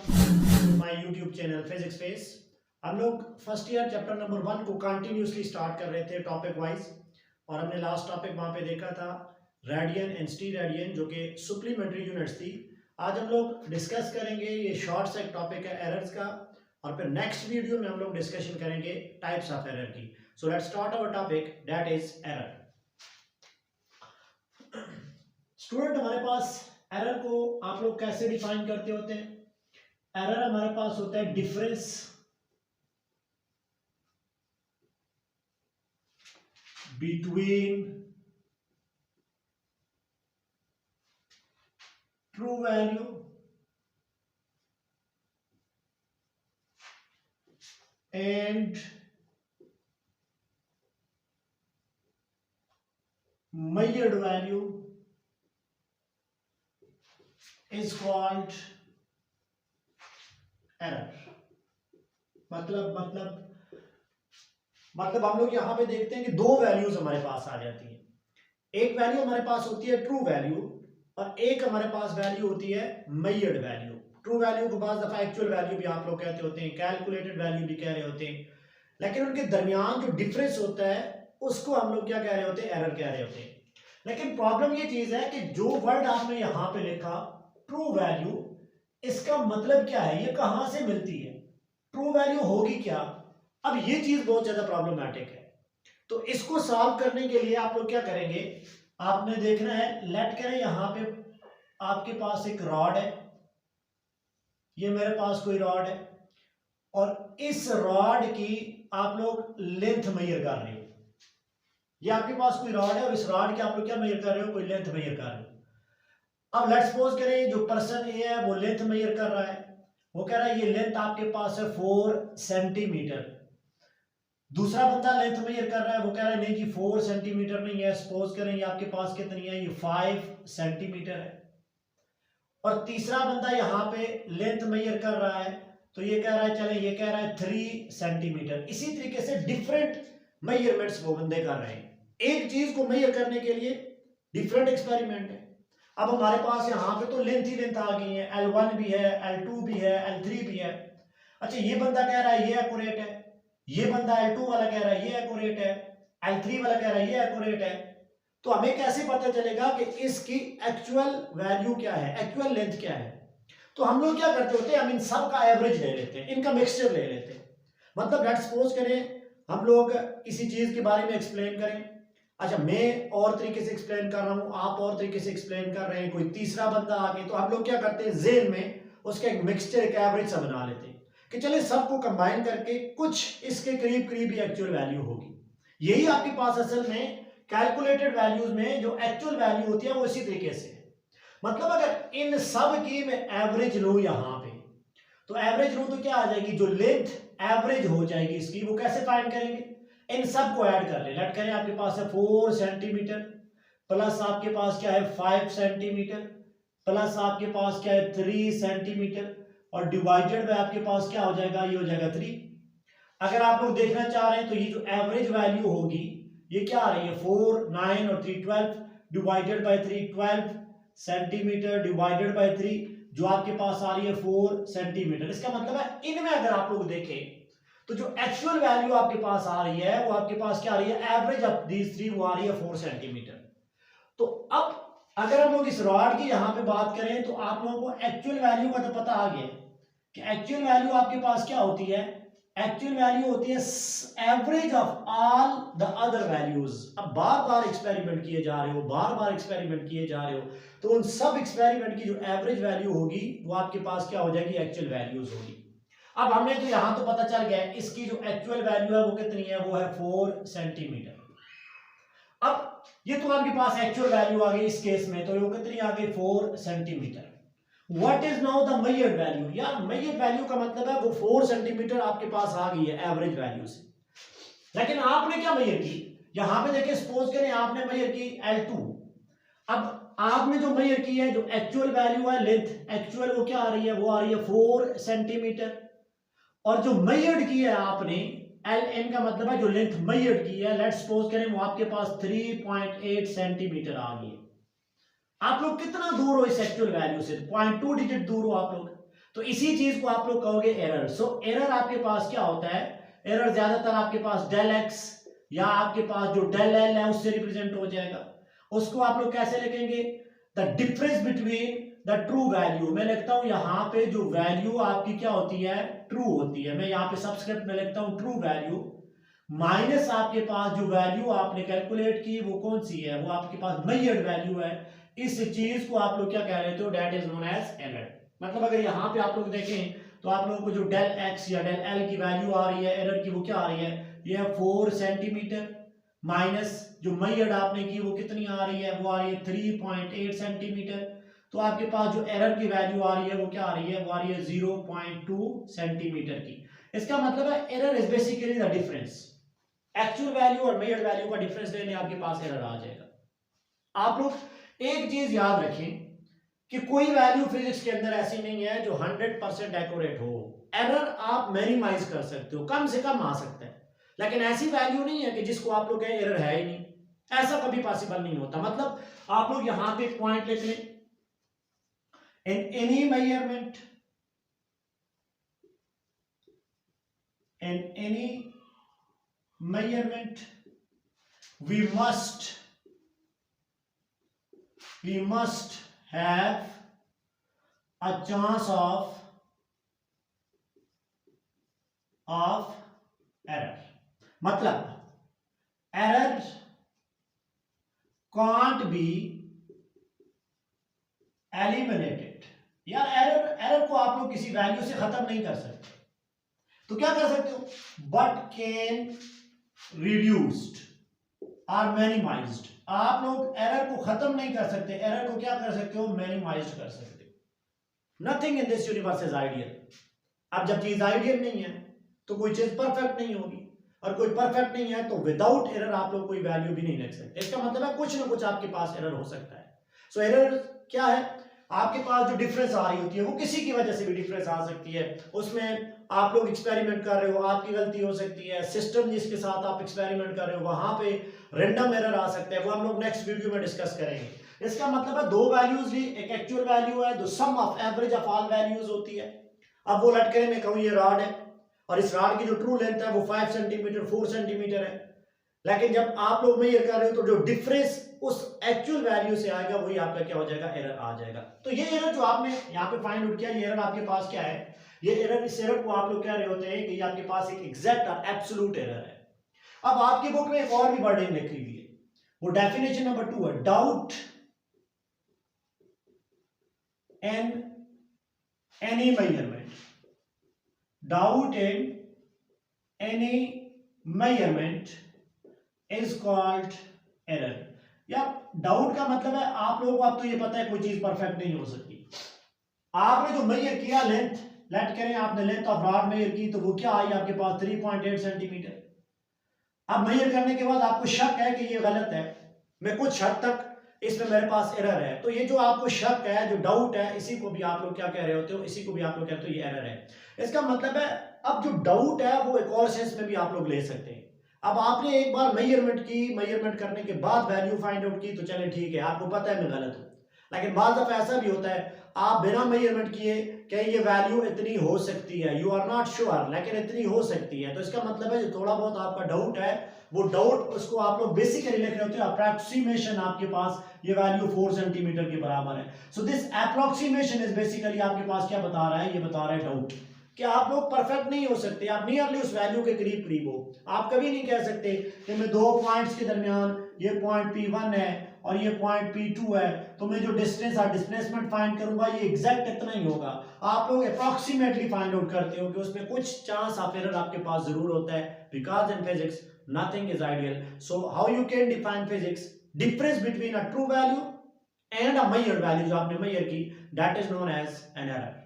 To my YouTube channel physics space. हम लोग first year chapter number 1 को continuously start कर रहे थे टॉपिक वाइज, और हमने लास्ट टॉपिक वहां पे देखा था रेडियन एंड स्टी रेडियन, जो कि सप्लीमेंट्री यूनिट्स थी। आज हम लोग डिस्कस करेंगे, ये शॉर्ट सा एक टॉपिक है एरर्स का, और फिर नेक्स्ट वीडियो में हम लोग डिस्कशन करेंगे टाइप्स ऑफ एरर की। So let's start our topic, that is error. Student, हमारे पास एरर को आप लोग कैसे डिफाइन करते होते हैं? एरर हमारे पास होता है difference between true value and measured value is called error। मतलब हम लोग यहां पे देखते हैं कि दो वैल्यूज हमारे पास आ जाती हैं। एक वैल्यू हमारे पास होती है ट्रू वैल्यू, और एक हमारे पास वैल्यू होती है मेजर्ड वैल्यू। ट्रू वैल्यू को बाद दफा एक्चुअल वैल्यू भी आप लोग कहते होते हैं, कैलकुलेटेड वैल्यू भी कह रहे होते हैं, लेकिन उनके दरमियान जो डिफरेंस होता है उसको हम लोग क्या कह रहे होते हैं? एरर कह रहे होते हैं। लेकिन प्रॉब्लम ये चीज है कि जो वर्ड आपने यहां पे लिखा ट्रू वैल्यू, इसका मतलब क्या है? ये कहां से मिलती है? ट्रू वैल्यू होगी क्या? अब ये चीज बहुत ज्यादा प्रॉब्लमैटिक है। तो इसको सॉल्व करने के लिए आप लोग क्या करेंगे, आपने देखना है, लेट करें यहां पे आपके पास एक रॉड है, ये मेरे पास कोई रॉड है, और इस रॉड की आप लोग लेंथ मेजर कर रहे हो। ये आपके पास कोई रॉड है और इस रॉड की आप लोग क्या मेजर कर रहे हो? कोई लेंथ मेजर कर रहे हो। अब लेट्स सपोज करें जो पर्सन ए है वो लेंथ मेजर कर रहा है, वो कह रहा है ये लेंथ आपके पास है 4 सेंटीमीटर। दूसरा बंदा लेंथ मेजर कर रहा है, वो कह रहा है नहीं जी 4 सेंटीमीटर नहीं है, सपोज करें ये आपके पास कितनी है, ये 5 सेंटीमीटर है। और तीसरा बंदा यहाँ पे लेंथ मेजर कर रहा है, तो ये कह रहा है, चले ये कह रहा है 3 सेंटीमीटर। इसी तरीके से डिफरेंट मेजरमेंट्स वो बंदे कर रहे हैं। एक चीज को मेजर करने के लिए डिफरेंट एक्सपेरिमेंट है। अब हमारे पास यहाँ पे तो लेंथ ही लेंथ आ गई है, L1 भी है, L2 भी है, L3 भी है। अच्छा, ये बंदा कह रहा है ये एक्यूरेट है, ये बंदा L2 वाला कह रहा है ये एक्यूरेट है, L3 वाला कह रहा है ये एक्यूरेट है। तो हमें कैसे पता चलेगा कि इसकी एक्चुअल वैल्यू क्या है, एक्चुअल लेंथ क्या है? तो हम लोग क्या करते होते हैं, हम इन सब का एवरेज ले लेते हैं, इनका मिक्सचर ले लेते हैं। मतलब लेट्स सपोज करें हम लोग किसी चीज के बारे में एक्सप्लेन करें। अच्छा, मैं और तरीके से एक्सप्लेन कर रहा हूं, आप और तरीके से एक्सप्लेन कर रहे हैं, कोई तीसरा बंदा आके, तो हम लोग क्या करते हैं, ज़हन में उसका एक मिक्सचर, एक एवरेज सा बना लेते हैं कि चले सबको कंबाइन करके कुछ इसके करीब करीब ही एक्चुअल वैल्यू होगी। यही आपके पास असल में कैलकुलेटेड वैल्यूज में जो एक्चुअल वैल्यू होती है वो इसी तरीके से है। मतलब अगर इन सब की मैं एवरेज लूं यहां पे, तो एवरेज लूं तो क्या आ जाएगी, जो लेंथ एवरेज हो जाएगी इसकी, वो कैसे फाइंड करेंगे? इन सब को ऐड कर ले। लेट करें आपके पास है 4 सेंटीमीटर, प्लस आपके पास क्या है 5 सेंटीमीटर, प्लस आपके पास क्या है 3 सेंटीमीटर, और डिवाइडेड बाय आपके पास क्या हो जाएगा, ये हो जाएगा 3। अगर आप लोग देखना चाह रहे हैं तो ये जो एवरेज वैल्यू होगी ये क्या आ रही है, 4, 9 और 3 12, divided by 3 12 centimetre, divided by 3 जो आपके पास आ रही है 4 सेंटीमीटर। इसका मतलब है इनमें अगर आप लोग देखें तो जो एक्चुअल वैल्यू आपके पास आ रही है वो आपके पास क्या आ रही है, एवरेज ऑफ दीस थ्री, वो आ रही है 4 सेंटीमीटर। तो अब अगर हम लोग इस रॉड की यहां पे बात करें तो आप लोगों को एक्चुअल वैल्यू का तो पता आ गया कि एक्चुअल वैल्यू आपके पास क्या होती है, एक्चुअल वैल्यू होती है average of all the other values. अब बार बार एक्सपेरिमेंट किए जा रहे हो, बार बार एक्सपेरिमेंट किए जा रहे हो, तो उन सब एक्सपेरिमेंट की जो एवरेज वैल्यू होगी वो आपके पास क्या हो जाएगी, एक्चुअल वैल्यूज होगी। अब हमने तो यहां तो पता चल गया इसकी जो एक्चुअल वैल्यू है वो कितनी है, वो है 4 सेंटीमीटर। अब ये तो आपके पास एक्चुअल वैल्यू आ गई इस केस में, तो वो कितनी आ गई, 4 centimetre. What is now the measured value? यार मेजर्ड वैल्यू का मतलब है वो 4 सेंटीमीटर आपके पास आ गई है एवरेज वैल्यू से। लेकिन आपने क्या मेजर की, यहां पे देखिए, सपोज करें आपने मेजर की L2। अब आपने जो मेजर की है, जो एक्चुअल वैल्यू है लेंथ एक्चुअल, वो क्या आ रही है, वो आ रही है 4 सेंटीमीटर। और जो मेजर्ड की है आपने LN का मतलब है जो लेंथ मेजर्ड की है, लेट्स सपोज करें वो आपके पास 3.8 सेंटीमीटर आ गई है। आप लोग कितना दूर हो इस एक्चुअल वैल्यू से, 0.2 डिजिट दूर हो आप लोग। तो इसी चीज को आप लोग कहोगे एरर। सो एरर आपके पास क्या होता है, एरर ज्यादातर आपके पास डेल एक्स या आपके पास जो डेल एल है उससे रिप्रेजेंट हो जाएगा। उसको आप लोग कैसे लिखेंगे, the difference between the true value, मैं लिखता हूं यहां पे जो वैल्यू आपकी क्या होती है, ट्रू होती है, मैं यहां पे सबस्क्रिप्ट में लिखता हूं ट्रू वैल्यू, माइनस आपके पास जो वैल्यू आपने कैलकुलेट की वो कौन सी है, वो आपके पास मेजर्ड वैल्यू है। इस चीज को आप लोग क्या कह रहे हो, that is known as error. मतलब अगर यहां पे आप लोग देखें तो आप लोगों को जो डेल एक्स या डेल एल की वैल्यू आ रही है एरर की, वो क्या आ रही है, ये 4 सेंटीमीटर, माइनस जो मेजर्ड आपने की वो कितनी आ रही है, वो आ रही है 3.8 सेंटीमीटर। तो आपके पास जो एरर की वैल्यू आ रही है वो क्या आ रही है, वो आ रही है 0.2 सेंटीमीटर की। इसका मतलब है error is basically the difference, actual value और मेजर्ड वैल्यू का डिफरेंस लेने आपके पास एरर आ जाएगा। आप लोग एक चीज याद रखें कि कोई वैल्यू फिजिक्स के अंदर ऐसी नहीं है जो 100% एक्यूरेट हो। एरर आप मिनिमाइज कर सकते हो, कम से कम आ सकता है, लेकिन ऐसी वैल्यू नहीं है कि जिसको आप लोग कहें एरर है ही नहीं, ऐसा कभी पॉसिबल नहीं होता। मतलब आप लोग यहां पे एक पॉइंट लिख लें, in any measurement, in any measurement we must have a chance of error। मतलब error can't be eliminated। यार एरर को आप लोग किसी वैल्यू से खत्म नहीं कर सकते, तो क्या कर सकते हो, बट कैन रिड्यूस्ड और मिनिमाइज्ड। आप लोग एरर को खत्म नहीं कर सकते, एरर को क्या कर सकते हो, मिनिमाइज्ड कर सकते हो। Nothing in this universe is ideal. अब जब चीज आइडियल नहीं है तो कोई चीज परफेक्ट नहीं होगी, और कोई परफेक्ट नहीं है तो विदाउट एरर आप लोग कोई वैल्यू भी नहीं लिख सकते। इसका मतलब है कुछ ना कुछ आपके पास एरर हो सकता है। सो एरर क्या है, आपके पास जो डिफरेंस आ रही होती है वो किसी की वजह से भी डिफरेंस आ सकती है, उसमें आप लोग एक्सपेरिमेंट कर रहे हो, आपकी गलती हो सकती है, सिस्टम जिसके साथ आप एक्सपेरिमेंट कर रहे हो वहां पे रैंडम एरर आ सकता है, वो हम लोग नेक्स्ट वीडियो में डिस्कस करेंगे। इसका मतलब है दो वैल्यूज ली, एक एक्चुअल वैल्यू है, दो sum of average of all values होती है। अब वो लटकने में कहूं ये रॉड है और इस रॉड की जो ट्रू लेंथ है वो 5 सेंटीमीटर 4 सेंटीमीटर है, लेकिन जब आप लोग मेजर कर रहे हो तो जो डिफरेंस उस एक्चुअल वैल्यू से आएगा वही आपका क्या हो जाएगा, एरर आ जाएगा। तो ये एरर जो आपने यहाँ पे फाइंड आउट किया, ये एरर आपके पास क्या है, ये एरर, इस एरर को आप लोग कह रहे होते हैं कि ये आपके पास एक एग्जैक्ट और एब्सोल्यूट एरर है। अब आपकी बुक में एक और भी वर्डिंग लिखी हुई है, वो डेफिनेशन नंबर 2 है, doubt in any measurement, doubt in any measurement is called error. या डाउट का मतलब है आप लोगों को अब तो ये पता है कोई चीज परफेक्ट नहीं हो सकती। आपने जो मेजर किया लेंथ, लेट करें आपने लेंथ ऑफ रॉड मेजर की तो वो क्या आई आपके पास 3.8 सेंटीमीटर। अब मेजर करने के बाद आपको शक है कि ये गलत है, मैं कुछ हद तक इसमें मेरे पास एरर है, तो ये जो आपको शक है, जो डाउट है, इसी को भी आप लोग क्या कह रहे होते हो, इसी को भी आप लोग कहते हो ये एरर है। इसका मतलब है अब जो डाउट है वो एक और सेंस में भी आप लोग ले सकते हैं। अब आपने एक बार मेजरमेंट की, मेजरमेंट करने के बाद वैल्यू फाइंड आउट की तो चले ठीक है, आपको पता है मैं गलत हूं, लेकिन बाद दफा ऐसा भी होता है आप बिना मेजरमेंट किए कि ये वैल्यू इतनी हो सकती है, यू आर नॉट श्योर, लेकिन इतनी हो सकती है, तो इसका मतलब है जो थोड़ा बहुत आपका डाउट है वो डाउट, उसको आप लोग बेसिकली लिख रहे होते हैं अप्रॉक्सीमेशन, आपके पास ये वैल्यू 4 सेंटीमीटर के बराबर है। So this approximation is basically आपके पास क्या बता रहा है, ये बता रहा है डाउट कि आप लोग परफेक्ट नहीं हो सकते, आप नियरली उस वैल्यू के करीब करीब हो। आप कभी नहीं कह सकते कि मैं दो पॉइंट्स के दरमियान ये पॉइंट P1 है और ये पॉइंट P2 है तो मैं जो डिस्टेंस और डिस्प्लेसमेंट फाइंड करूंगा ये एग्जैक्ट इतना ही होगा। आप लोग अप्रॉक्सीमेटली फाइंड आउट करते हो कि उसमें कुछ चांस ऑफ एरर आपके पास जरूर होता है, because in physics nothing is ideal. So how you can define physics, difference between a true value and a measured value जो आपने मेजर की, that is known as an error.